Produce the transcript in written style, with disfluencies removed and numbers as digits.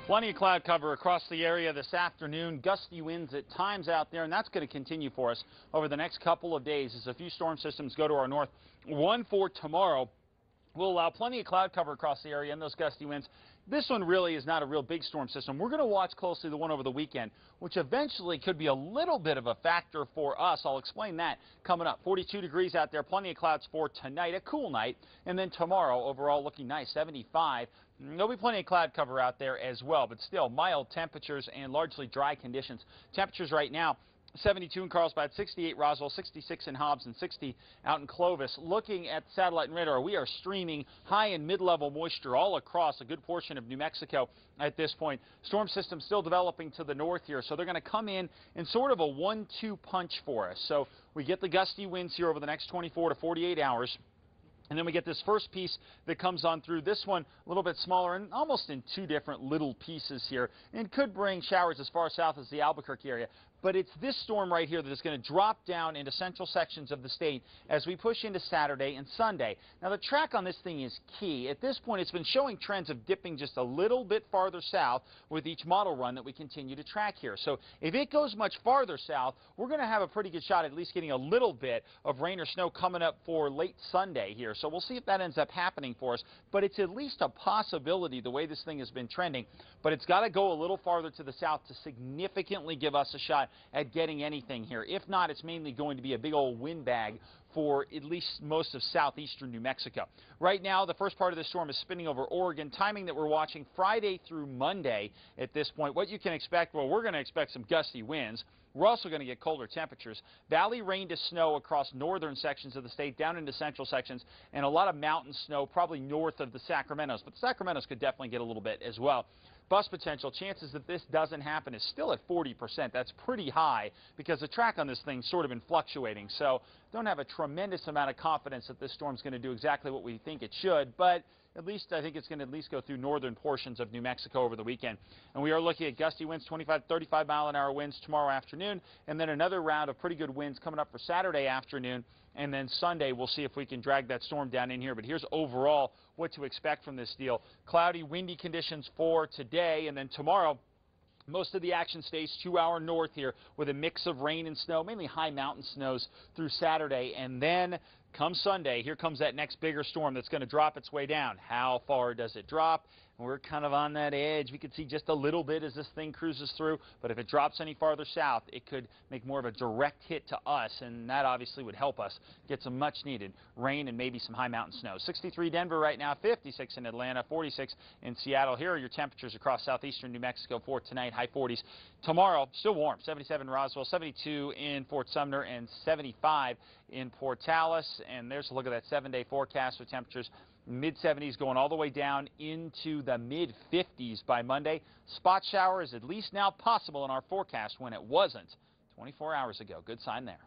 Plenty of cloud cover across the area this afternoon. Gusty winds at times out there, and that's going to continue for us over the next couple of days as a few storm systems go to our north. One for tomorrow will allow plenty of cloud cover across the area and those gusty winds. This one really is not a real big storm system. We're going to watch closely the one over the weekend, which eventually could be a little bit of a factor for us. I'll explain that coming up. 42 degrees out there, plenty of clouds for tonight, a cool night. And then tomorrow, overall looking nice, 75. There'll be plenty of cloud cover out there as well, but still mild temperatures and largely dry conditions. Temperatures right now, 72 in Carlsbad, 68 Roswell, 66 in Hobbs, and 60 out in Clovis. Looking at satellite and radar, we are streaming high and mid-level moisture all across a good portion of New Mexico at this point. Storm system still developing to the north here, so they're going to come in sort of a 1-2 punch for us. So we get the gusty winds here over the next 24 to 48 hours. And then we get this first piece that comes on through. This one a little bit smaller and almost in two different little pieces here, and could bring showers as far south as the Albuquerque area. But it's this storm right here that is going to drop down into central sections of the state as we push into Saturday and Sunday. Now, the track on this thing is key. At this point, it's been showing trends of dipping just a little bit farther south with each model run that we continue to track here. So if it goes much farther south, we're going to have a pretty good shot at least getting a little bit of rain or snow coming up for late Sunday here. So we'll see if that ends up happening for us. But it's at least a possibility the way this thing has been trending. But it's got to go a little farther to the south to significantly give us a shot at getting anything here. If not, it's mainly going to be a big old windbag for at least most of southeastern New Mexico. Right now, the first part of the storm is spinning over Oregon. Timing that we're watching Friday through Monday at this point. What you can expect, well, we're going to expect some gusty winds. We're also going to get colder temperatures. Valley rain to snow across northern sections of the state, down into central sections, and a lot of mountain snow probably north of the Sacramentos. But the Sacramentos could definitely get a little bit as well. Bust potential, chances that this doesn't happen is still at 40%. That's pretty high because the track on this thing's sort of been fluctuating. So don't have a tremendous amount of confidence that this storm's going to do exactly what we think it should, but at least I think it's going to at least go through northern portions of New Mexico over the weekend. And we are looking at gusty winds, 25 to 35 mile-an-hour winds tomorrow afternoon, and then another round of pretty good winds coming up for Saturday afternoon. And then Sunday, we'll see if we can drag that storm down in here. But here's overall what to expect from this deal. Cloudy, windy conditions for today, and then tomorrow, most of the action stays 2 hour north here with a mix of rain and snow, mainly high mountain snows through Saturday. And then come Sunday, here comes that next bigger storm that's going to drop its way down. How far does it drop? We're kind of on that edge. We could see just a little bit as this thing cruises through, but if it drops any farther south, it could make more of a direct hit to us, and that obviously would help us get some much-needed rain and maybe some high mountain snow. 63 Denver right now, 56 in Atlanta, 46 in Seattle. Here are your temperatures across southeastern New Mexico for tonight, high 40s. Tomorrow, still warm, 77 in Roswell, 72 in Fort Sumner, and 75 in Portales. And there's a look at that 7-day forecast with temperatures mid-70s going all the way down into the mid-50s by Monday. Spot shower is at least now possible in our forecast when it wasn't 24 hours ago. Good sign there.